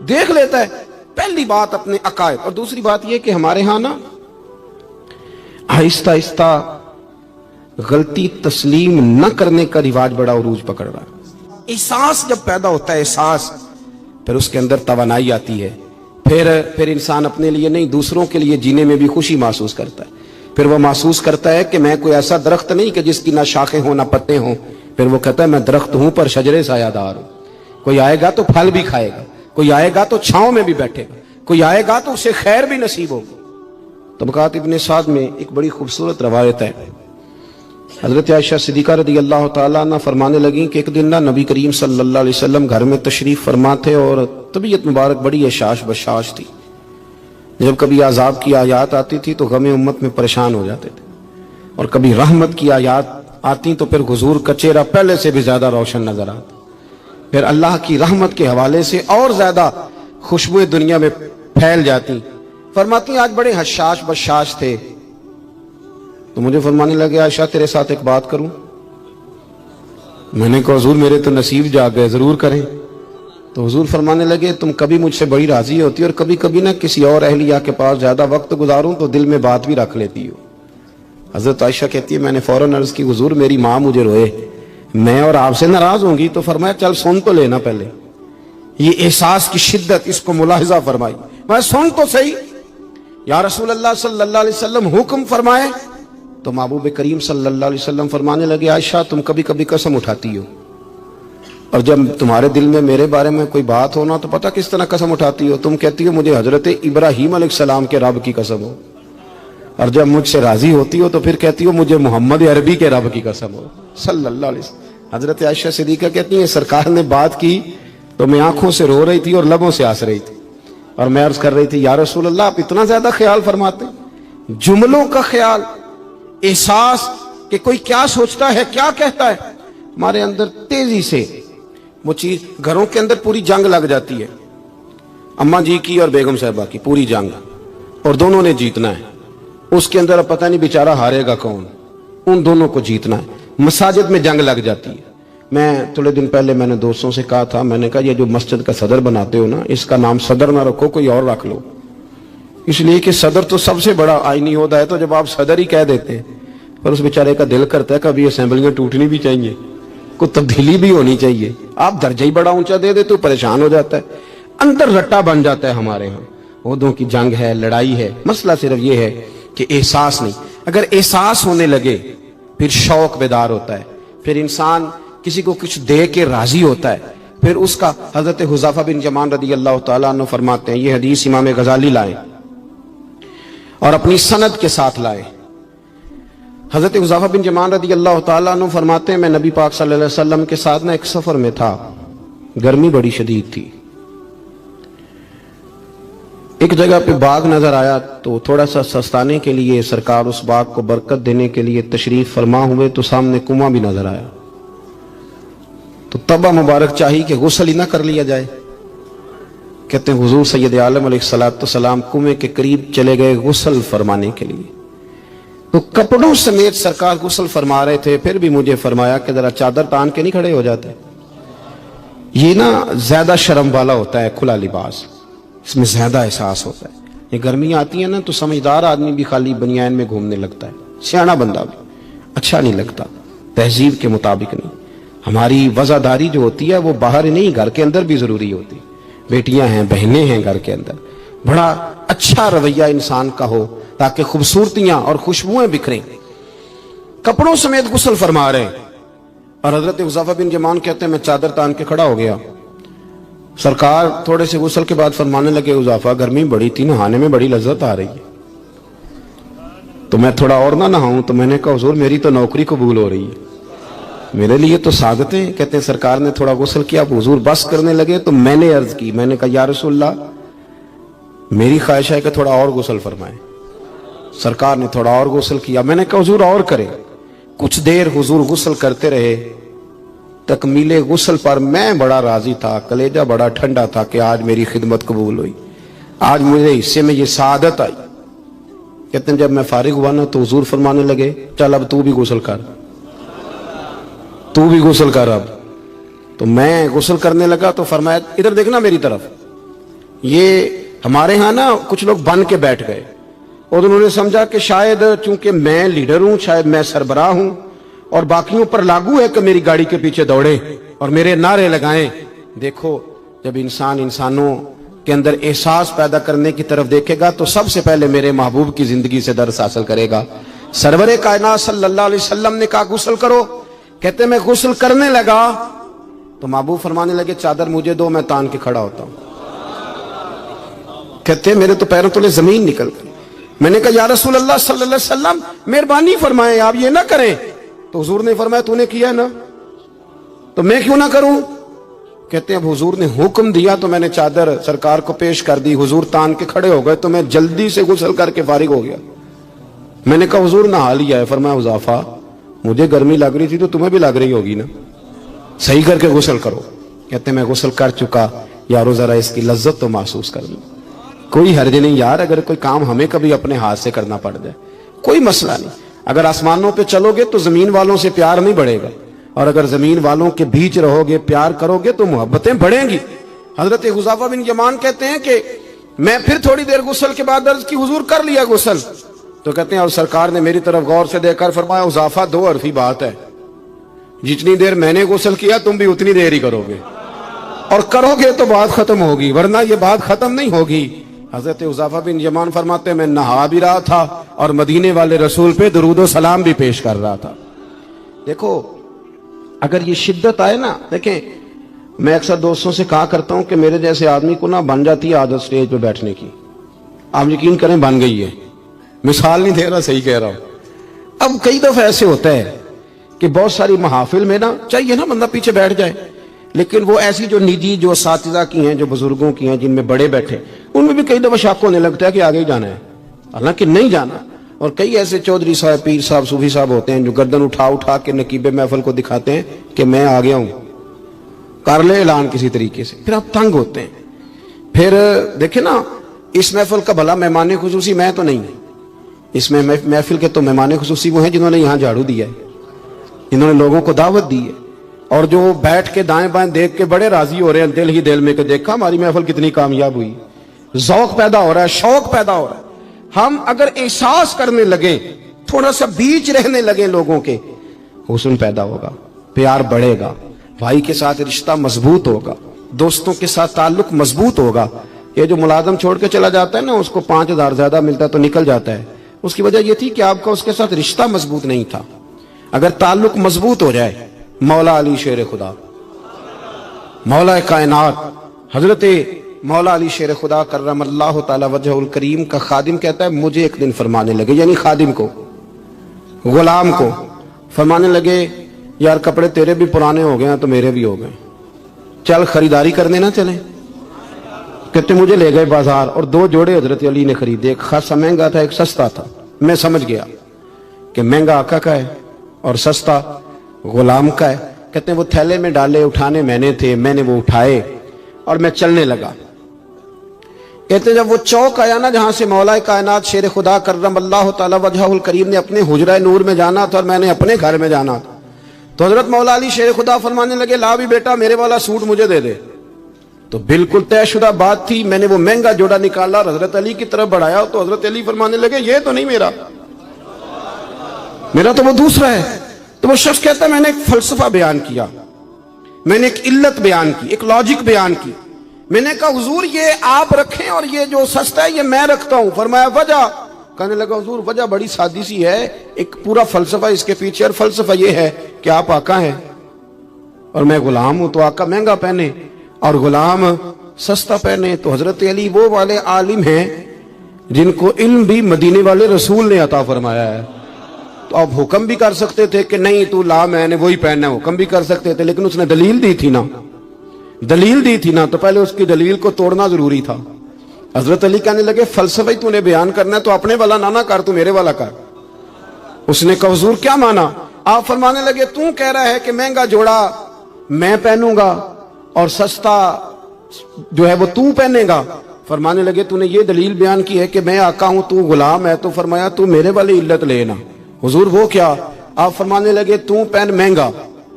دیکھ لیتا ہے. پہلی بات اپنے عقائد, اور دوسری بات یہ کہ ہمارے ہاں نا آہستہ آہستہ غلطی تسلیم نہ کرنے کا رواج بڑا عروج پکڑ رہا ہے. احساس جب پیدا ہوتا ہے, احساس, پھر اس کے اندر توانائی آتی ہے, پھر انسان اپنے لیے نہیں دوسروں کے لیے جینے میں بھی خوشی محسوس کرتا ہے. پھر وہ محسوس کرتا ہے کہ میں کوئی ایسا درخت نہیں کہ جس کی نہ شاخیں ہوں نہ پتے ہوں. پھر وہ کہتا ہے میں درخت ہوں پر شجرے سایہ دار ہوں. کوئی آئے گا تو پھل بھی کھائے گا, کوئی آئے گا تو چھاؤں میں بھی بیٹھے گا, کوئی آئے گا تو اسے خیر بھی نصیب ہوگا. طبقات ابن سعد میں ایک بڑی خوبصورت روایت ہے. حضرت عائشہ صدیقہ رضی اللہ تعالیٰ عنہ فرمانے لگیں کہ ایک دن نا نبی کریم صلی اللہ علیہ وسلم گھر میں تشریف فرما تھے اور طبیعت مبارک بڑی اشاش بشاش تھی. جب کبھی عذاب کی آیات آتی تھی تو غم امت میں پریشان ہو جاتے تھے, اور کبھی رحمت کی آیات آتی تو پھر حضور کا چہرہ پہلے سے بھی زیادہ روشن نظر آتا. پھر اللہ کی رحمت کے حوالے سے اور زیادہ خوشبوئیں دنیا میں پھیل جاتی. فرماتی آج بڑے حشاش بشاش تھے, تو مجھے فرمانے لگے عائشہ تیرے ساتھ ایک بات کروں. میں نے کہا حضور میرے تو نصیب جاگ گئے, ضرور کریں. تو حضور فرمانے لگے تم کبھی مجھ سے بڑی راضی ہوتی اور کبھی کبھی نہ کسی اور اہلیہ کے پاس زیادہ وقت گزاروں تو دل میں بات بھی رکھ لیتی ہو. حضرت عائشہ کہتی ہے میں نے فوراً عرض کی حضور میری ماں مجھے روئے, میں اور آپ سے ناراض ہوں گی. تو فرمایا چل سن تو لینا پہلے. یہ احساس کی شدت, اس کو ملاحظہ فرمائی. میں سن تو صحیح. یا رسول اللہ صلی اللہ علیہ وسلم حکم فرمائے. تو محبوب کریم صلی اللہ علیہ وسلم فرمانے لگے عائشہ تم کبھی کبھی قسم اٹھاتی ہو, اور جب تمہارے دل میں میرے بارے میں کوئی بات ہونا تو پتہ کس طرح قسم اٹھاتی ہو. تم کہتی ہو مجھے حضرت ابراہیم علیہ السلام کے رب کی قسم ہو, اور جب مجھ سے راضی ہوتی ہو تو پھر کہتی ہو مجھے محمد عربی کے رب کی قسم ہو صلی اللہ علیہ وسلم. حضرت عائشہ صدیقہ کہتی ہیں سرکار نے بات کی تو میں آنکھوں سے رو رہی تھی اور لبوں سے ہنس رہی تھی, اور میں عرض کر رہی تھی یا رسول اللہ آپ اتنا زیادہ خیال فرماتے, جملوں کا خیال, احساس کہ کوئی کیا سوچتا ہے کیا کہتا ہے. ہمارے اندر تیزی سے وہ چیز, گھروں کے اندر پوری جنگ لگ جاتی ہے, اماں جی کی اور بیگم صاحبہ کی پوری جنگ, اور دونوں نے جیتنا ہے. اس کے اندر اب پتہ نہیں بیچارہ ہارے گا کون, ان دونوں کو جیتنا ہے. مساجد میں جنگ لگ جاتی ہے. میں تھوڑے دن پہلے میں نے دوستوں سے کہا تھا, میں نے کہا یہ جو مسجد کا صدر بناتے ہو نا اس کا نام صدر نہ رکھو, کوئی اور رکھ لو. اس لیے کہ صدر تو سب سے بڑا آئینی ہوتا ہے, تو جب آپ صدر ہی کہہ دیتے ہیں پر اس بیچارے کا دل کرتا ہے کبھی اسمبلیاں ٹوٹنی بھی چاہیے, کوئی تبدیلی بھی ہونی چاہیے. آپ درجہ ہی بڑا اونچا دے دے تو پریشان ہو جاتا ہے, اندر رٹا بن جاتا ہے. ہمارے ہاں عہدوں کی جنگ ہے, لڑائی ہے. مسئلہ صرف یہ ہے کہ احساس نہیں. اگر احساس ہونے لگے پھر شوق بیدار ہوتا ہے, پھر انسان کسی کو کچھ دے کے راضی ہوتا ہے. پھر اس کا حضرت حذیفہ بن یمان رضی اللہ تعالیٰ عنہ فرماتے ہیں, یہ حدیث امام غزالی لائے اور اپنی سند کے ساتھ لائے. حضرت حذیفہ بن یمان رضی اللہ تعالیٰ عنہ فرماتے ہیں میں نبی پاک صلی اللہ علیہ وسلم کے ساتھ ایک سفر میں تھا, گرمی بڑی شدید تھی. ایک جگہ پہ باغ نظر آیا تو تھوڑا سا سستانے کے لیے سرکار اس باغ کو برکت دینے کے لیے تشریف فرما ہوئے تو سامنے کنواں بھی نظر آیا. تو تبا مبارک چاہی کہ غسل ہی نہ کر لیا جائے. کہتے ہیں حضور سید عالم علیہ السلام کنویں کے قریب چلے گئے غسل فرمانے کے لیے. تو کپڑوں سمیت سرکار غسل فرما رہے تھے, پھر بھی مجھے فرمایا کہ ذرا چادر تان کے نہیں کھڑے ہو جاتے. یہ نا زیادہ شرم والا ہوتا ہے کھلا لباس, اس میں زیادہ احساس ہوتا ہے. یہ گرمیاں آتی ہیں نا تو سمجھدار آدمی بھی خالی بنیان میں گھومنے لگتا ہے, سیاںا بندہ بھی اچھا نہیں لگتا, تہذیب کے مطابق نہیں. ہماری وزاداری جو ہوتی ہے وہ باہر نہیں گھر کے اندر بھی ضروری ہوتی. بیٹیاں ہیں, بہنیں ہیں گھر کے اندر, بڑا اچھا رویہ انسان کا ہو تاکہ خوبصورتیاں اور خوشبوئیں بکھریں. کپڑوں سمیت غسل فرما رہے, اور حضرت حذیفہ بن یمان کہتے ہیں میں چادر تان کے کھڑا ہو گیا. سرکار تھوڑے سے غسل کے بعد فرمانے لگے حذیفہ گرمی بڑی تھی, نہانے میں بڑی لذت آ رہی ہے. تو میں تھوڑا اور نہ نہاؤں, تو میں نے کہا حضور میری تو نوکری قبول ہو رہی ہے, میرے لیے تو سعادتیں. کہتے ہیں سرکار نے تھوڑا غسل کیا, حضور بس کرنے لگے تو میں نے عرض کی, میں نے کہا یا رسول اللہ میری خواہش ہے کہ تھوڑا اور غسل فرمائیں. سرکار نے تھوڑا اور غسل کیا. میں نے کہا حضور اور کریں. کچھ دیر حضور غسل کرتے رہے. تکمیل غسل پر میں بڑا راضی تھا, کلیجہ بڑا ٹھنڈا تھا کہ آج میری خدمت قبول ہوئی, آج مجھے حصے میں یہ سعادت آئی. کہتے ہیں جب میں فارغ ہوا نا تو حضور فرمانے لگے چل اب تو بھی غسل کر, تو بھی غسل کر اب. تو میں غسل کرنے لگا تو فرمایا ادھر دیکھنا میری طرف. یہ ہمارے ہاں نا کچھ لوگ بن کے بیٹھ گئے اور انہوں نے سمجھا کہ شاید چونکہ میں لیڈر ہوں، شاید میں سربراہ ہوں اور باقیوں پر لاگو ہے کہ میری گاڑی کے پیچھے دوڑے اور میرے نعرے لگائیں۔ دیکھو، جب انسان انسانوں کے اندر احساس پیدا کرنے کی طرف دیکھے گا تو سب سے پہلے میرے محبوب کی زندگی سے درس حاصل کرے گا۔ سرور کائنات صلی اللہ علیہ وسلم نے کہا غسل کرو، کہتے میں غسل کرنے لگا تو محبوب فرمانے لگے چادر مجھے دو، میں تان کے کھڑا ہوتا ہوں۔ کہتے میرے تو پیروں تلے زمین نکل گئی۔ میں نے کہا یا رسول اللہ صلی اللہ علیہ وسلم مہربانی فرمائیں آپ یہ نہ کریں، تو حضور نے فرمایا تو نے کیا نا تو میں کیوں نہ کروں؟ کہتے ہیں اب حضور نے حکم دیا تو میں نے چادر سرکار کو پیش کر دی، حضور تان کے کھڑے ہو گئے تو میں جلدی سے غسل کر کے فارغ ہو گیا۔ میں نے کہا حضور نہا لیا ہے؟ فرمایا حذیفہ مجھے گرمی لگ رہی تھی تو تمہیں بھی لگ رہی ہوگی نا، صحیح کر کے غسل کرو۔ کہتے ہیں میں غسل کر چکا، یارو ذرا اس کی لذت تو محسوس کر لوں۔ کوئی حرج نہیں یار، اگر کوئی کام ہمیں کبھی اپنے ہاتھ سے کرنا پڑ جائے کوئی مسئلہ نہیں۔ اگر آسمانوں پہ چلو گے تو زمین والوں سے پیار نہیں بڑھے گا، اور اگر زمین والوں کے بیچ رہو گے پیار کرو گے تو محبتیں بڑھیں گی۔ حضرت حذیفہ بن یمان کہتے ہیں کہ میں پھر تھوڑی دیر غسل کے بعد عرض کی حضور کر لیا غسل، تو کہتے ہیں اور سرکار نے میری طرف غور سے دیکھ کر فرمایا حذیفہ دو حرفی بات ہے، جتنی دیر میں نے غسل کیا تم بھی اتنی دیر ہی کرو گے، اور کرو گے تو بات ختم ہوگی ورنہ یہ بات ختم نہیں ہوگی۔ حضرت حذیفہ بن یمان فرماتے ہیں میں نہا بھی رہا تھا اور مدینے والے رسول پہ درود و سلام بھی پیش کر رہا تھا۔ دیکھو اگر یہ شدت آئے نا، دیکھیں میں اکثر دوستوں سے کہا کرتا ہوں کہ میرے جیسے آدمی کو نا بن جاتی ہے عادت سٹیج پہ بیٹھنے کی، آپ یقین کریں بن گئی ہے، مثال نہیں دے رہا صحیح کہہ رہا ہوں۔ اب کئی دفعہ ایسے ہوتا ہے کہ بہت ساری محافل میں نا چاہیے نا بندہ پیچھے بیٹھ جائے، لیکن وہ ایسی جو نجی جو اساتذہ کی ہیں جو بزرگوں کی ہیں جن میں بڑے بیٹھے ان میں بھی کئی دفعہ شک ہونے لگتا ہے کہ آگے ہی جانا ہے، حالانکہ نہیں جانا۔ اور کئی ایسے چودھری صاحب پیر صاحب صوفی صاحب ہوتے ہیں جو گردن اٹھا اٹھا کے نقیب محفل کو دکھاتے ہیں کہ میں آ گیا ہوں، کر لے اعلان کسی طریقے سے، پھر آپ تنگ ہوتے ہیں۔ پھر دیکھیں نا اس محفل کا بھلا مہمان خصوصی میں تو نہیں، اس میں محفل کے تو مہمان خصوصی وہ ہیں جنہوں نے یہاں جھاڑو دیا ہے، جنہوں نے لوگوں کو دعوت دی ہے، اور جو بیٹھ کے دائیں بائیں دیکھ کے بڑے راضی ہو رہے ہیں دل ہی دل میں کہ دیکھا ہماری محفل کتنی کامیاب ہوئی۔ ذوق پیدا ہو رہا ہے، شوق پیدا ہو رہا ہے۔ ہم اگر احساس کرنے لگیں، تھوڑا سا بیچ رہنے لگیں لوگوں کے، حسن پیدا ہوگا، پیار بڑھے گا، بھائی کے ساتھ رشتہ مضبوط ہوگا، دوستوں کے ساتھ تعلق مضبوط ہوگا۔ یہ جو ملازم چھوڑ کے چلا جاتا ہے نا اس کو 5,000 زیادہ ملتا ہے تو نکل جاتا ہے، اس کی وجہ یہ تھی کہ آپ کا اس کے ساتھ رشتہ مضبوط نہیں تھا۔ اگر تعلق مضبوط ہو جائے، مولا علی شیر خدا، مولا کائنات حضرت مولا علی شیر خدا کرم اللہ تعالی وجہ الکریم کا خادم کہتا ہے مجھے ایک دن فرمانے لگے، یعنی خادم کو، غلام کو فرمانے لگے یار کپڑے تیرے بھی پرانے ہو گئے ہیں تو میرے بھی ہو گئے، چل خریداری کرنے نہ چلیں۔ کہتے مجھے لے گئے بازار اور 2 جوڑے حضرت علی نے خریدے، ایک خاصا مہنگا تھا ایک سستا تھا۔ میں سمجھ گیا کہ مہنگا آقا کا ہے اور سستا غلام کا ہے۔ کہتے ہیں وہ تھیلے میں ڈالے، اٹھانے میں نے تھے، میں نے وہ اٹھائے اور میں چلنے لگا۔ کہتے ہیں جب وہ چوک آیا نا جہاں سے مولا کائنات شیر خدا کرم اللہ تعالی وجہ الکریم نے اپنے حجرہ نور میں جانا تھا اور میں نے اپنے گھر میں جانا تھا، تو حضرت مولا علی شیر خدا فرمانے لگے لا بھی بیٹا میرے والا سوٹ مجھے دے دے۔ تو بالکل طے شدہ بات تھی، میں نے وہ مہنگا جوڑا نکالا اور حضرت علی کی طرف بڑھایا تو حضرت علی فرمانے لگے یہ تو نہیں میرا تو وہ دوسرا ہے۔ تو وہ شخص کہتا ہے میں نے ایک فلسفہ بیان کیا، میں نے ایک علت بیان کی، ایک لاجک بیان کی۔ میں نے کہا حضور یہ آپ رکھیں اور یہ جو سستا ہے یہ میں رکھتا ہوں۔ فرمایا وجہ؟ کہنے لگا حضور وجہ بڑی سادی سی ہے، ایک پورا فلسفہ اس کے پیچھے، اور فلسفہ یہ ہے کہ آپ آقا ہیں اور میں غلام ہوں، تو آقا مہنگا پہنے اور غلام سستا پہنے۔ تو حضرت علی وہ والے عالم ہیں جن کو علم بھی مدینے والے رسول نے عطا فرمایا ہے، تو آپ حکم بھی کر سکتے تھے کہ نہیں تو لا میں نے وہی پہننا ہے، حکم بھی کر سکتے تھے، لیکن اس نے دلیل دی تھی نا، دلیل دی تھی نا، تو پہلے اس کی دلیل کو توڑنا ضروری تھا۔ حضرت علی کہنے لگے فلسفہ ہی تو نے بیان کرنا ہے تو اپنے والا نہ کر، تو میرے والا کر۔ اس نے کہا حضور کیا مانا؟ آپ فرمانے لگے تو کہہ رہا ہے کہ مہنگا جوڑا میں پہنوں گا اور سستا جو ہے وہ تو پہنے گا۔ فرمانے لگے تو نے یہ دلیل بیان کی ہے کہ میں آقا ہوں تو غلام ہے، تو فرمایا تو میرے والی علت لینا۔ حضور وہ کیا؟ آپ فرمانے لگے تو پہن مہنگا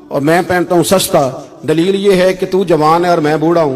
اور میں پہنتا ہوں سستا، دلیل یہ ہے کہ تو جوان ہے اور میں بوڑھا ہوں۔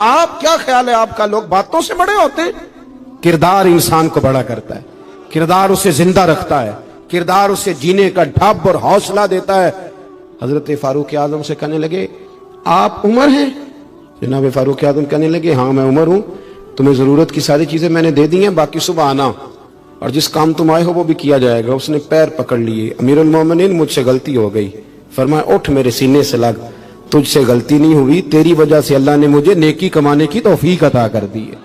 آپ کیا خیال ہے آپ کا لوگ باتوں سے بڑے ہوتے ہیں؟ کردار انسان کو بڑا کرتا ہے، کردار اسے زندہ رکھتا ہے، کردار اسے جینے کا ڈھب اور حوصلہ دیتا ہے۔ حضرت فاروق اعظم سے کہنے لگے آپ عمر ہیں؟ جناب فاروق اعظم کہنے لگے ہاں میں عمر ہوں، تمہیں ضرورت کی ساری چیزیں میں نے دے دی ہیں، باقی صبح آنا اور جس کام تم آئے ہو وہ بھی کیا جائے گا۔ اس نے پیر پکڑ لیے، امیر المومنین مجھ سے غلطی ہو گئی۔ فرمایا اٹھ میرے سینے سے لگ، تجھ سے غلطی نہیں ہوئی، تیری وجہ سے اللہ نے مجھے نیکی کمانے کی توفیق عطا کر دی ہے۔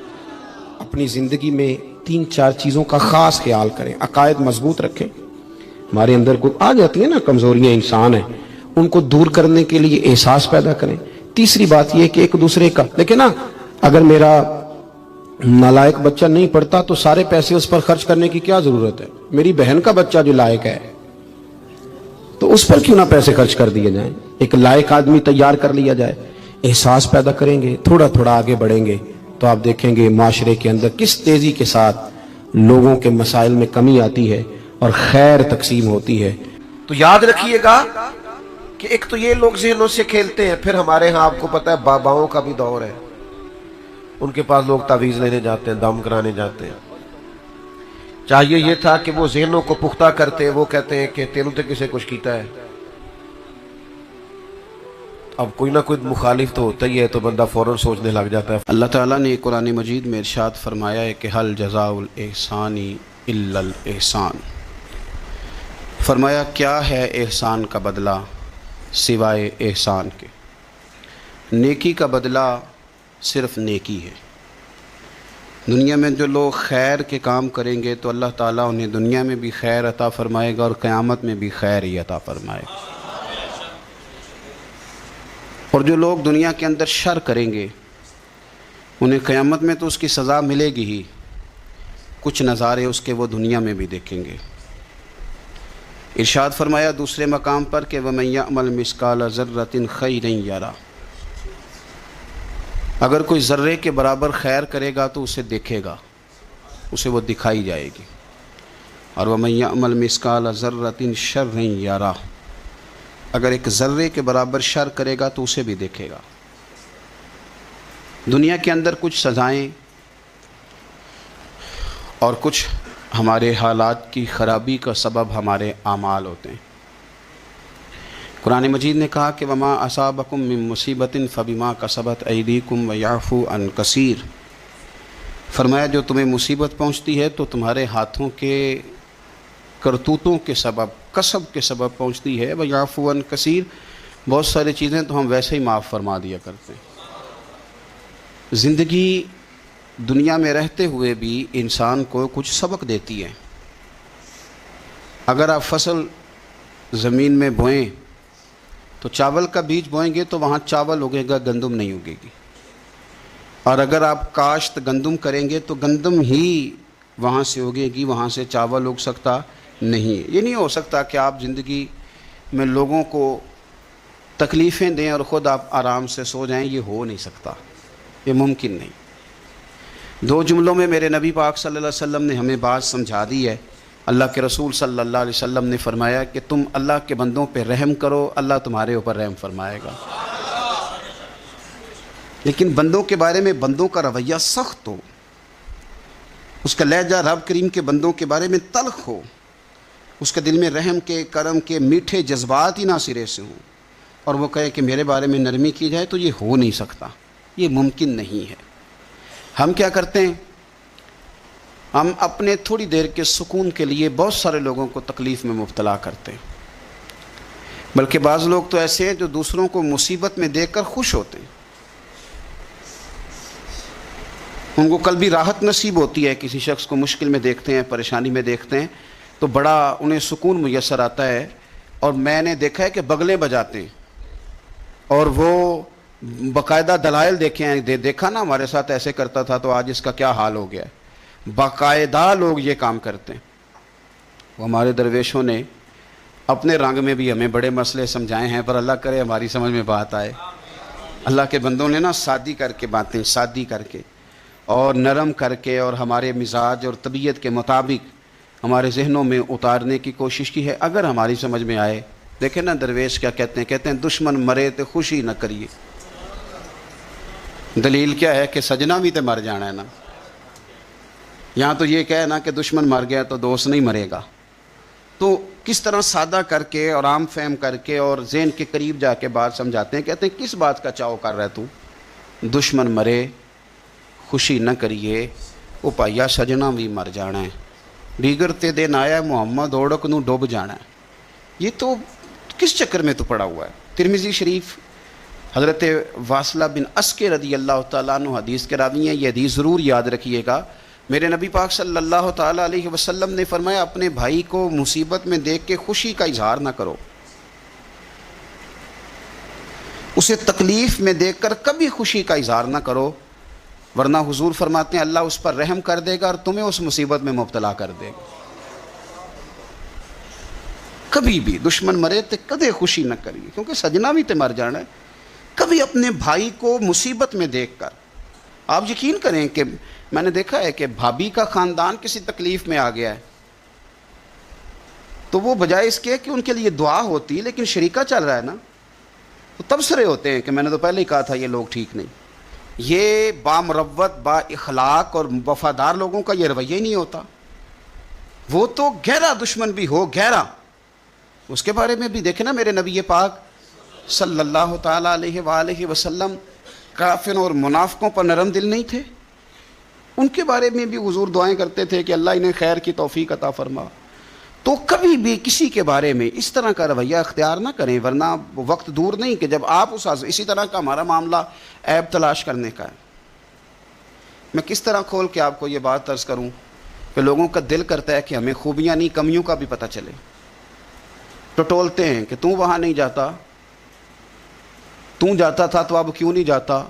اپنی زندگی میں 3-4 چیزوں کا خاص خیال کریں، عقائد مضبوط رکھیں۔ ہمارے اندر کوئی آ جاتی ہیں نا کمزوریاں انسان ہیں، ان کو دور کرنے کے لیے احساس پیدا کریں۔ تیسری بات یہ کہ ایک دوسرے کا دیکھیں نا، اگر میرا نالائق بچہ نہیں پڑھتا تو سارے پیسے اس پر خرچ کرنے کی کیا ضرورت ہے؟ میری بہن کا بچہ جو لائق ہے تو اس پر کیوں نہ پیسے خرچ کر دیے جائیں، ایک لائق آدمی تیار کر لیا جائے۔ احساس پیدا کریں گے، تھوڑا تھوڑا آگے بڑھیں گے تو آپ دیکھیں گے معاشرے کے اندر کس تیزی کے ساتھ لوگوں کے مسائل میں کمی آتی ہے اور خیر تقسیم ہوتی ہے۔ تو یاد رکھیے گا کہ ایک تو یہ لوگ ذہنوں سے کھیلتے ہیں، پھر ہمارے ہاں آپ کو پتہ ہے باباؤں کا بھی دور ہے، ان کے پاس لوگ تعویذ لینے جاتے ہیں، دم کرانے جاتے ہیں۔ چاہیے یہ تھا کہ وہ ذہنوں کو پختہ کرتے، وہ کہتے ہیں کہ تینوں تے کسے کچھ کیتا ہے۔ اب کوئی نہ کوئی مخالف تو ہوتا ہی ہے تو بندہ فوراً سوچنے لگ جاتا ہے۔ اللہ تعالیٰ نے قرآن مجید میں ارشاد فرمایا ہے کہ حل جزاء الاحسان الا الاحسان، فرمایا کیا ہے احسان کا بدلہ سوائے احسان کے، نیکی کا بدلہ صرف نیکی ہے۔ دنیا میں جو لوگ خیر کے کام کریں گے تو اللہ تعالیٰ انہیں دنیا میں بھی خیر عطا فرمائے گا اور قیامت میں بھی خیر ہی عطا فرمائے گا۔ اور جو لوگ دنیا کے اندر شر کریں گے انہیں قیامت میں تو اس کی سزا ملے گی ہی، کچھ نظارے اس کے وہ دنیا میں بھی دیکھیں گے۔ ارشاد فرمایا دوسرے مقام پر کہ وَمَن يَعْمَلْ مِثْقَالَ ذَرَّةٍ خَيْرًا يَرَهُ، اگر کوئی ذرے کے برابر خیر کرے گا تو اسے دیکھے گا، اسے وہ دکھائی جائے گی۔ اور وَمَن يَعْمَلْ مِثْقَالَ ذَرَّةٍ شَرًّا يَرَهُ، اگر ایک ذرے کے برابر شر کرے گا تو اسے بھی دیکھے گا۔ دنیا کے اندر کچھ سزائیں اور کچھ ہمارے حالات کی خرابی کا سبب ہمارے اعمال ہوتے ہیں۔ قرآن مجید نے کہا کہ وما اصابکم من مصیبت فبما کسبت ایدیکم ویعفو عن کثیر، فرمایا جو تمہیں مصیبت پہنچتی ہے تو تمہارے ہاتھوں کے کرتوتوں کے سبب، کسب کے سبب پہنچتی ہے، ویعفو عن کثیر، بہت ساری چیزیں تو ہم ویسے ہی معاف فرما دیا کرتے ہیں۔ زندگی دنیا میں رہتے ہوئے بھی انسان کو کچھ سبق دیتی ہے۔ اگر آپ فصل زمین میں بوئیں تو چاول کا بیج بوئیں گے تو وہاں چاول اگے گا، گندم نہیں اگے گی۔ اور اگر آپ کاشت گندم کریں گے تو گندم ہی وہاں سے اگے گی، وہاں سے چاول اگ سکتا نہیں۔ یہ نہیں ہو سکتا کہ آپ زندگی میں لوگوں کو تکلیفیں دیں اور خود آپ آرام سے سو جائیں، یہ ہو نہیں سکتا، یہ ممکن نہیں۔ 2 جملوں میں میرے نبی پاک صلی اللہ علیہ وسلم نے ہمیں بات سمجھا دی ہے۔ اللہ کے رسول صلی اللہ علیہ وسلم نے فرمایا کہ تم اللہ کے بندوں پہ رحم کرو، اللہ تمہارے اوپر رحم فرمائے گا۔ لیکن بندوں کے بارے میں بندوں کا رویہ سخت ہو، اس کا لہجہ رب کریم کے بندوں کے بارے میں تلخ ہو، اس کے دل میں رحم کے، کرم کے میٹھے جذبات ہی نہ سرے سے ہوں، اور وہ کہے کہ میرے بارے میں نرمی کی جائے، تو یہ ہو نہیں سکتا، یہ ممکن نہیں ہے۔ ہم کیا کرتے ہیں؟ ہم اپنے تھوڑی دیر کے سکون کے لیے بہت سارے لوگوں کو تکلیف میں مبتلا کرتے ہیں، بلکہ بعض لوگ تو ایسے ہیں جو دوسروں کو مصیبت میں دیکھ کر خوش ہوتے ہیں، ان کو قلبی راحت نصیب ہوتی ہے۔ کسی شخص کو مشکل میں دیکھتے ہیں، پریشانی میں دیکھتے ہیں تو بڑا انہیں سکون میسر آتا ہے، اور میں نے دیکھا ہے کہ بغلیں بجاتے ہیں، اور وہ باقاعدہ دلائل دیکھے ہیں، دیکھا نا ہمارے ساتھ ایسے کرتا تھا تو آج اس کا کیا حال ہو گیا ہے۔ باقاعدہ لوگ یہ کام کرتے ہیں۔ وہ ہمارے درویشوں نے اپنے رنگ میں بھی ہمیں بڑے مسئلے سمجھائے ہیں، پر اللہ کرے ہماری سمجھ میں بات آئے۔ اللہ کے بندوں نے نا سادی کر کے باتیں، سادی کر کے اور نرم کر کے اور ہمارے مزاج اور طبیعت کے مطابق ہمارے ذہنوں میں اتارنے کی کوشش کی ہے۔ اگر ہماری سمجھ میں آئے، دیکھیں نا درویش کیا کہتے ہیں، کہتے ہیں دشمن مرے تو خوشی نہ کریے۔ دلیل کیا ہے کہ سجنا بھی تو مر جانا ہے نا. یہاں تو یہ کہے نا کہ دشمن مر گیا تو دوست نہیں مرے گا. تو کس طرح سادہ کر کے اور عام فہم کر کے اور ذہن کے قریب جا کے بات سمجھاتے ہیں. کہتے ہیں کس بات کا چاؤ کر رہا ہے تو, دشمن مرے خوشی نہ کریے, وہ پائیا سجنا بھی مر جانا ہے, دیگر تے دن آیا محمد اوڑک نو ڈوب جانا ہے. یہ تو کس چکر میں تو پڑا ہوا ہے. ترمذی شریف حضرت واصلہ بن اسکے رضی اللہ تعالیٰ عنہ حدیث کے راوی ہیں. یہ حدیث ضرور یاد رکھیے گا. میرے نبی پاک صلی اللہ تعالیٰ علیہ وسلم نے فرمایا اپنے بھائی کو مصیبت میں دیکھ کے خوشی کا اظہار نہ کرو, اسے تکلیف میں دیکھ کر کبھی خوشی کا اظہار نہ کرو, ورنہ حضور فرماتے ہیں اللہ اس پر رحم کر دے گا اور تمہیں اس مصیبت میں مبتلا کر دے گا. کبھی بھی دشمن مرے تو کدے خوشی نہ کریے, کیونکہ سجنا بھی تو مر جانا ہے. کبھی اپنے بھائی کو مصیبت میں دیکھ کر, آپ یقین کریں کہ میں نے دیکھا ہے کہ بھابھی کا خاندان کسی تکلیف میں آ گیا ہے تو وہ بجائے اس کے کہ ان کے لیے دعا ہوتی, لیکن شریکہ چل رہا ہے نا, تو تبصرے ہوتے ہیں کہ میں نے تو پہلے ہی کہا تھا یہ لوگ ٹھیک نہیں. یہ بامروت با اخلاق اور وفادار لوگوں کا یہ رویہ ہی نہیں ہوتا. وہ تو گہرا دشمن بھی ہو گہرا, اس کے بارے میں بھی دیکھیں نا میرے نبی پاک صلی اللہ تعالیٰ علیہ وآلہ وسلم کافروں اور منافقوں پر نرم دل نہیں تھے. ان کے بارے میں بھی حضور دعائیں کرتے تھے کہ اللہ انہیں خیر کی توفیق عطا فرما. تو کبھی بھی کسی کے بارے میں اس طرح کا رویہ اختیار نہ کریں, ورنہ وقت دور نہیں کہ جب آپ اسی طرح کا ہمارا معاملہ عیب تلاش کرنے کا ہے. میں کس طرح کھول کے آپ کو یہ بات عرض کروں کہ لوگوں کا دل کرتا ہے کہ ہمیں خوبیاں نہیں کمیوں کا بھی پتہ چلے. ٹٹولتے ہیں کہ تو وہاں نہیں جاتا, تو جاتا تھا تو اب کیوں نہیں جاتا,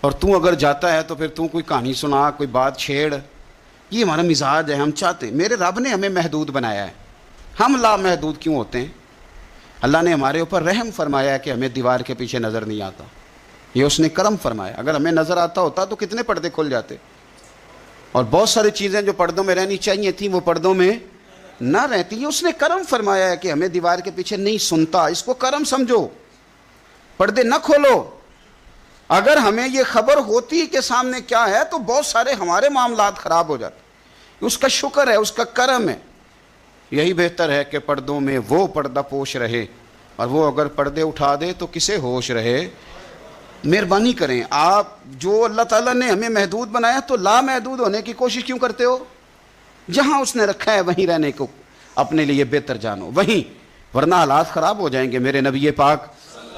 اور تو اگر جاتا ہے تو پھر تو کوئی کہانی سنا, کوئی بات چھیڑ. یہ ہمارا مزاج ہے, ہم چاہتے ہیں. میرے رب نے ہمیں محدود بنایا ہے, ہم لامحدود کیوں ہوتے ہیں؟ اللہ نے ہمارے اوپر رحم فرمایا ہے کہ ہمیں دیوار کے پیچھے نظر نہیں آتا, یہ اس نے کرم فرمایا. اگر ہمیں نظر آتا ہوتا تو کتنے پردے کھل جاتے, اور بہت ساری چیزیں جو پردوں میں رہنی چاہیے تھیں وہ پردوں میں نہ رہتی. یہ اس نے کرم فرمایا ہے کہ ہمیں دیوار کے پیچھے نہیں سنتا, اس کو کرم سمجھو, پردے نہ کھولو. اگر ہمیں یہ خبر ہوتی کہ سامنے کیا ہے تو بہت سارے ہمارے معاملات خراب ہو جاتے. اس کا شکر ہے, اس کا کرم ہے. یہی بہتر ہے کہ پردوں میں وہ پردہ پوش رہے, اور وہ اگر پردے اٹھا دے تو کسے ہوش رہے. مہربانی کریں, آپ جو اللہ تعالیٰ نے ہمیں محدود بنایا تو لامحدود ہونے کی کوشش کیوں کرتے ہو؟ جہاں اس نے رکھا ہے وہیں رہنے کو اپنے لیے بہتر جانو, وہیں, ورنہ حالات خراب ہو جائیں گے. میرے نبی پاک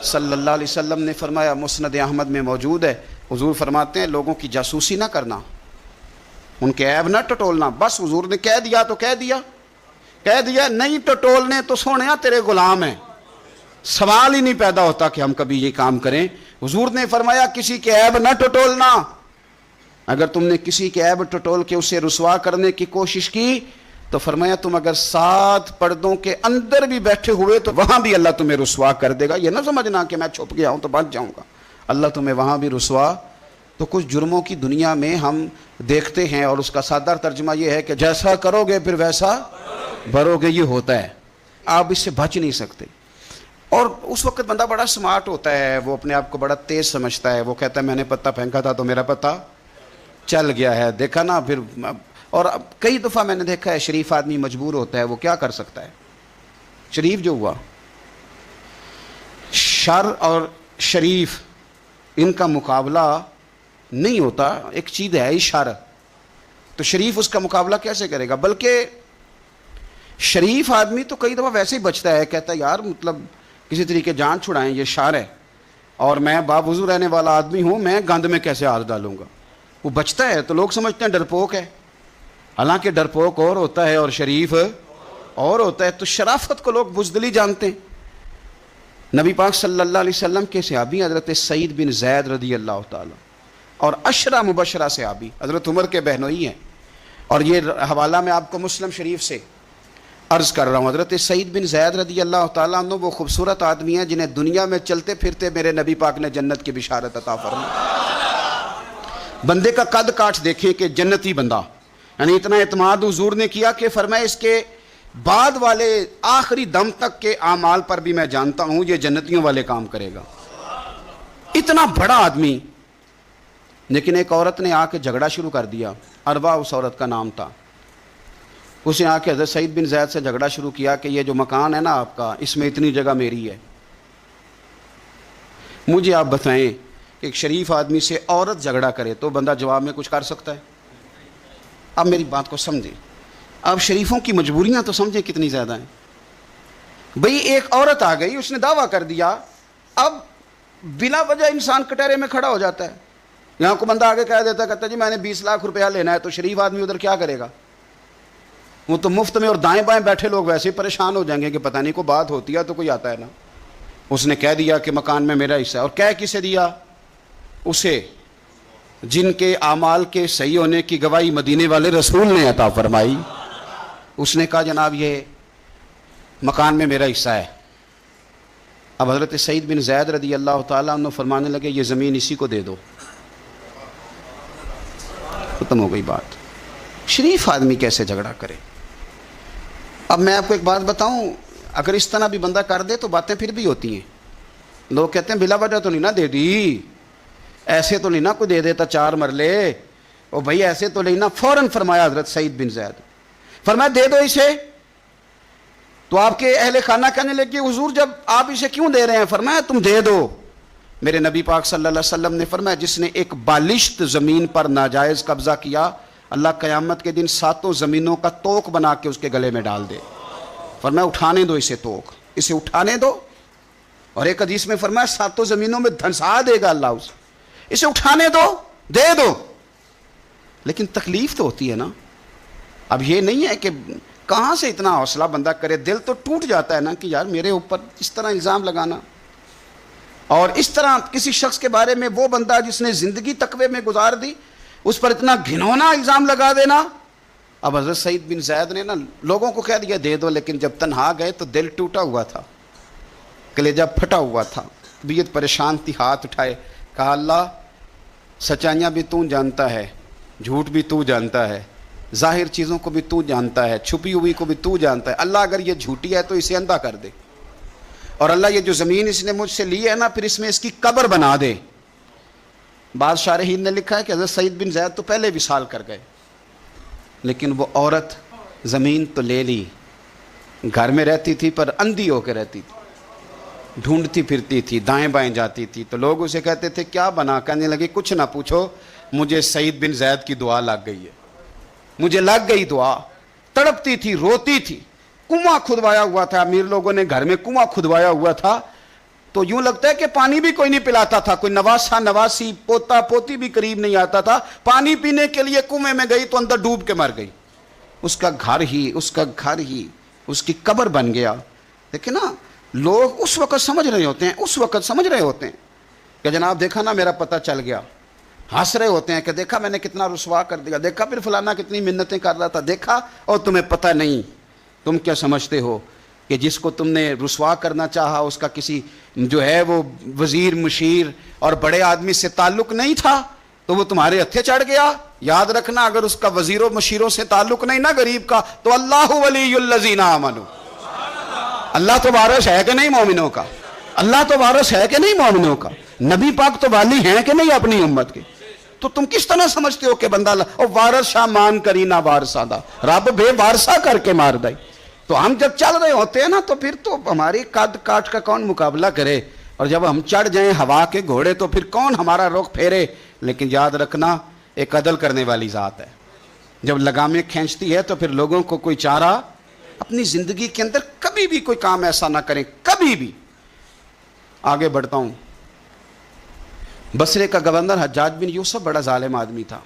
صلی اللہ علیہ وسلم نے فرمایا, مسند احمد میں موجود ہے, حضور فرماتے ہیں لوگوں کی جاسوسی نہ کرنا, ان کے عیب نہ ٹٹولنا. بس حضور نے کہہ دیا تو کہہ دیا, نہیں ٹٹولنے تو سونیا تیرے غلام ہیں. سوال ہی نہیں پیدا ہوتا کہ ہم کبھی یہ کام کریں. حضور نے فرمایا کسی کے عیب نہ ٹٹولنا. اگر تم نے کسی کے عیب ٹٹول کے اسے رسوا کرنے کی کوشش کی تو فرمایا تم اگر 7 پردوں کے اندر بھی بیٹھے ہوئے تو وہاں بھی اللہ تمہیں رسوا کر دے گا. یہ نہ سمجھنا کہ میں چھپ گیا ہوں تو بچ جاؤں گا, اللہ تمہیں وہاں بھی رسوا. تو کچھ جرموں کی دنیا میں ہم دیکھتے ہیں, اور اس کا سادہ ترجمہ یہ ہے کہ جیسا کرو گے پھر ویسا بھرو گے. یہ ہوتا ہے, آپ اس سے بچ نہیں سکتے. اور اس وقت بندہ بڑا سمارٹ ہوتا ہے, وہ اپنے آپ کو بڑا تیز سمجھتا ہے. وہ کہتا ہے میں نے پتہ پھینکا تھا تو میرا پتہ چل گیا ہے, دیکھا نا. پھر اور کئی دفعہ میں نے دیکھا ہے شریف آدمی مجبور ہوتا ہے, وہ کیا کر سکتا ہے؟ شریف جو ہوا, شر اور شریف ان کا مقابلہ نہیں ہوتا. ایک چیز ہے ہی شر, تو شریف اس کا مقابلہ کیسے کرے گا؟ بلکہ شریف آدمی تو کئی دفعہ ویسے ہی بچتا ہے, کہتا ہے یار مطلب کسی طریقے جان چھڑائیں, یہ شر ہے اور میں باوضو رہنے والا آدمی ہوں, میں گند میں کیسے ہاتھ ڈالوں گا. وہ بچتا ہے تو لوگ سمجھتے ہیں ڈرپوک ہے, حالانکہ ڈرپوک اور ہوتا ہے اور شریف اور ہوتا ہے. تو شرافت کو لوگ بزدلی جانتے ہیں. نبی پاک صلی اللہ علیہ وسلم کے صحابی حضرت سعید بن زید رضی اللہ تعالی اور عشرہ مبشرہ صحابی حضرت عمر کے بہنوئی ہیں, اور یہ حوالہ میں آپ کو مسلم شریف سے عرض کر رہا ہوں. حضرت سعید بن زید رضی اللہ تعالیٰ عنہ وہ خوبصورت آدمی ہیں جنہیں دنیا میں چلتے پھرتے میرے نبی پاک نے جنت کی بشارت عطا فرمائی. بندے کا قد کاٹ دیکھیں کہ جنتی بندہ, یعنی اتنا اعتماد حضور نے کیا کہ فرمایا اس کے بعد والے آخری دم تک کے اعمال پر بھی میں جانتا ہوں یہ جنتیوں والے کام کرے گا. اتنا بڑا آدمی لیکن ایک عورت نے آ کے جھگڑا شروع کر دیا، اروا اس عورت کا نام تھا. اس نے آ کے حضرت سعید بن زید سے جھگڑا شروع کیا کہ یہ جو مکان ہے نا آپ کا، اس میں اتنی جگہ میری ہے. مجھے آپ بتائیں کہ ایک شریف آدمی سے عورت جھگڑا کرے تو بندہ جواب میں کچھ کر سکتا ہے؟ اب میری بات کو سمجھیں، اب شریفوں کی مجبوریاں تو سمجھیں کتنی زیادہ ہیں. بھئی ایک عورت آ گئی، اس نے دعویٰ کر دیا، اب بلا وجہ انسان کٹہرے میں کھڑا ہو جاتا ہے. یہاں کو بندہ آگے کہہ دیتا، کہتا جی میں نے 20 لاکھ روپیہ لینا ہے، تو شریف آدمی ادھر کیا کرے گا؟ وہ تو مفت میں، اور دائیں بائیں بیٹھے لوگ ویسے ہی پریشان ہو جائیں گے کہ پتہ نہیں کوئی بات ہوتی ہے تو کوئی آتا ہے نا. اس نے کہہ دیا کہ مکان میں میرا حصہ ہے. اور کہہ کسے دیا؟ اسے جن کے اعمال کے صحیح ہونے کی گواہی مدینے والے رسول نے عطا فرمائی. اس نے کہا جناب یہ مکان میں میرا حصہ ہے. اب حضرت سعید بن زید رضی اللہ تعالیٰ عنہ فرمانے لگے یہ زمین اسی کو دے دو. ختم ہو گئی بات. شریف آدمی کیسے جھگڑا کرے؟ اب میں آپ کو ایک بات بتاؤں، اگر اس طرح بھی بندہ کر دے تو باتیں پھر بھی ہوتی ہیں. لوگ کہتے ہیں بلا وجہ تو نہیں نہ دے دی، ایسے تو نہیں نہ کوئی دے دیتا 4 مرلے، او بھائی ایسے تو نہیں نہ. فوراً فرمایا حضرت سعید بن زید، فرمایا دے دو اسے. تو آپ کے اہل خانہ کہنے لگے حضور جب آپ اسے کیوں دے رہے ہیں؟ فرمایا تم دے دو. میرے نبی پاک صلی اللہ علیہ وسلم نے فرمایا جس نے ایک بالشت زمین پر ناجائز قبضہ کیا، اللہ قیامت کے دن 7 زمینوں کا توق بنا کے اس کے گلے میں ڈال دے. فرمایا اٹھانے دو اسے، توق اسے اٹھانے دو. اور ایک حدیث میں فرمایا 7 زمینوں میں دھنسا دے گا اللہ اسے اٹھانے دو، دے دو. لیکن تکلیف تو ہوتی ہے نا. اب یہ نہیں ہے کہ کہاں سے اتنا حوصلہ بندہ کرے، دل تو ٹوٹ جاتا ہے نا کہ یار میرے اوپر اس طرح الزام لگانا، اور اس طرح کسی شخص کے بارے میں وہ بندہ جس نے زندگی تقوی میں گزار دی اس پر اتنا گھنونا الزام لگا دینا. اب حضرت سعید بن زید نے نا لوگوں کو کہہ دیا دے دو، لیکن جب تنہا گئے تو دل ٹوٹا ہوا تھا، کلیجہ پھٹا ہوا تھا، طبیعت پریشان تھی. ہاتھ اٹھائے، کہا اللہ سچائیاں بھی تو جانتا ہے، جھوٹ بھی تو جانتا ہے، ظاہر چیزوں کو بھی تو جانتا ہے، چھپی ہوئی کو بھی تو جانتا ہے. اللہ اگر یہ جھوٹی ہے تو اسے اندھا کر دے، اور اللہ یہ جو زمین اس نے مجھ سے لی ہے نا پھر اس میں اس کی قبر بنا دے. بعض شارحین نے لکھا ہے کہ حضرت سعید بن زید تو پہلے وصال کر گئے، لیکن وہ عورت زمین تو لے لی، گھر میں رہتی تھی پر اندھی ہو کے رہتی تھی، ڈھونڈتی پھرتی تھی، دائیں بائیں جاتی تھی. تو لوگ اسے کہتے تھے کیا بنا؟ کہنے لگے کچھ نہ پوچھو، مجھے سعید بن زید کی دعا لگ گئی ہے، مجھے لگ گئی دعا. تڑپتی تھی، روتی تھی. کنواں کھدوایا ہوا تھا، امیر لوگوں نے گھر میں کنواں کھدوایا ہوا تھا، تو یوں لگتا ہے کہ پانی بھی کوئی نہیں پلاتا تھا، کوئی نواسا نواسی پوتا پوتی بھی قریب نہیں آتا تھا. پانی پینے کے لیے کنویں میں گئی تو اندر ڈوب کے مر گئی. اس کا گھر ہی اس کی قبر بن گیا. دیکھیں نا لوگ اس وقت سمجھ رہے ہوتے ہیں کہ جناب دیکھا نا میرا پتہ چل گیا. ہنس رہے ہوتے ہیں کہ دیکھا میں نے کتنا رسوا کر دیا، دیکھا پھر فلانا کتنی منتیں کر رہا تھا، دیکھا. اور تمہیں پتہ نہیں، تم کیا سمجھتے ہو کہ جس کو تم نے رسوا کرنا چاہا اس کا کسی جو ہے وہ وزیر مشیر اور بڑے آدمی سے تعلق نہیں تھا تو وہ تمہارے ہتھے چڑھ گیا. یاد رکھنا اگر اس کا وزیر و مشیروں سے تعلق نہیں نا غریب کا تو اللہ ولی الذین آمنوا، اللہ تو وارث ہے کہ نہیں مومنوں کا؟ اللہ تو وارث ہے کہ نہیں مومنوں کا؟ نبی پاک تو والی ہیں کہ نہیں اپنی امت کے؟ تو تم کس طرح سمجھتے ہو کہ بندہ اور وارث شاہ مان کری نہ وارثہ دا، رب بے وارثہ کر کے مار دائی. تو ہم جب چل رہے ہوتے ہیں نا تو پھر تو ہماری قد کاٹ کا کون مقابلہ کرے، اور جب ہم چڑھ جائیں ہوا کے گھوڑے تو پھر کون ہمارا رخ پھیرے. لیکن یاد رکھنا ایک عدل کرنے والی ذات ہے، جب لگامیں کھینچتی ہے تو پھر لوگوں کو کوئی چارہ. اپنی زندگی کے اندر کبھی بھی کوئی کام ایسا نہ کریں، کبھی بھی. آگے بڑھتا ہوں. بصرے کا گورنر حجاج بن یوسف بڑا ظالم آدمی تھا.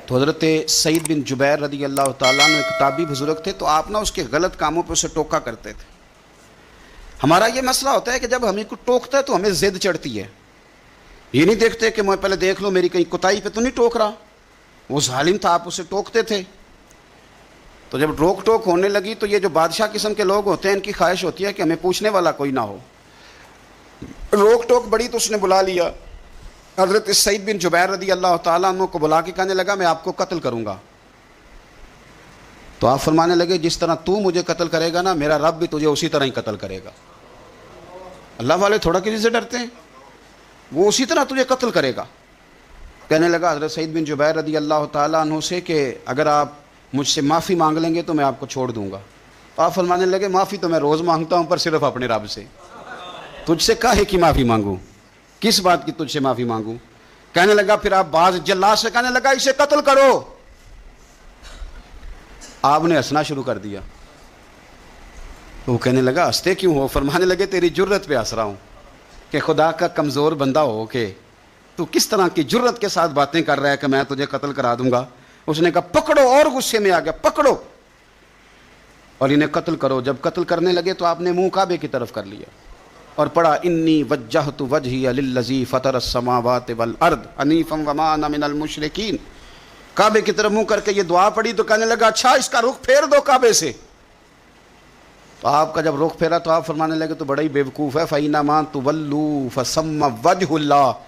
تو حضرت سعید بن جبیر رضی اللہ تعالیٰ عنہ ایک کتابی بزرگ تھے، تو آپ نا اس کے غلط کاموں پہ اسے ٹوکا کرتے تھے. ہمارا یہ مسئلہ ہوتا ہے کہ جب ہمیں کوئی ٹوکتا ہے تو ہمیں ضد چڑھتی ہے. یہ نہیں دیکھتے کہ میں پہلے دیکھ لو میری کہیں کوتاہی پہ تو نہیں ٹوک رہا. وہ ظالم تھا، آپ اسے ٹوکتے تھے. تو جب روک ٹوک ہونے لگی تو یہ جو بادشاہ قسم کے لوگ ہوتے ہیں ان کی خواہش ہوتی ہے کہ ہمیں پوچھنے والا کوئی نہ ہو. روک ٹوک بڑی تو اس نے بلا لیا حضرت سعید بن جبیر رضی اللہ تعالیٰ عنہ کو، بلا کے کہنے لگا میں آپ کو قتل کروں گا. تو آپ فرمانے لگے جس طرح تو مجھے قتل کرے گا نا میرا رب بھی تجھے اسی طرح ہی قتل کرے گا. اللہ والے تھوڑا کسی سے ڈرتے ہیں، وہ اسی طرح تجھے قتل کرے گا. کہنے لگا حضرت سعید بن جبیر رضی اللہ تعالیٰ عنہ سے کہ اگر آپ مجھ سے معافی مانگ لیں گے تو میں آپ کو چھوڑ دوں گا. تو آپ فرمانے لگے معافی تو میں روز مانگتا ہوں پر صرف اپنے رب سے. تجھ سے کاہے کی معافی مانگوں؟ کس بات کی تجھ سے معافی مانگوں؟ کہنے لگا پھر آپ بعض جلاد سے کہنے لگا اسے قتل کرو. آپ نے ہنسنا شروع کر دیا. وہ کہنے لگا ہنستے کیوں ہو؟ فرمانے لگے تیری جرت پہ ہنس رہا ہوں کہ خدا کا کمزور بندہ ہو کہ تو کس طرح کی جرت کے ساتھ باتیں کر رہا ہے کہ میں تجھے قتل کرا دوں گا. اس نے کہا پکڑو، اور غصے میں آ گیا، پکڑو اور انہیں قتل کرو. جب قتل کرنے لگے تو آپ نے منہ کعبے کی طرف کر لیا اور پڑھا انی وجہت وجہی للذی فطر السماوات والارض حنیفا وما انا من المشرکین. کعبے کی طرف منہ کر کے یہ دعا پڑھی تو کہنے لگا اچھا اس کا رخ پھیر دو کعبے سے. تو آپ کا جب رخ پھیرا تو آپ فرمانے لگے تو بڑا ہی بیوقوف ہے، فَإِنَّمَا تُوَلُّوا فَثَمَّ وَجْهُ اللَّهِ.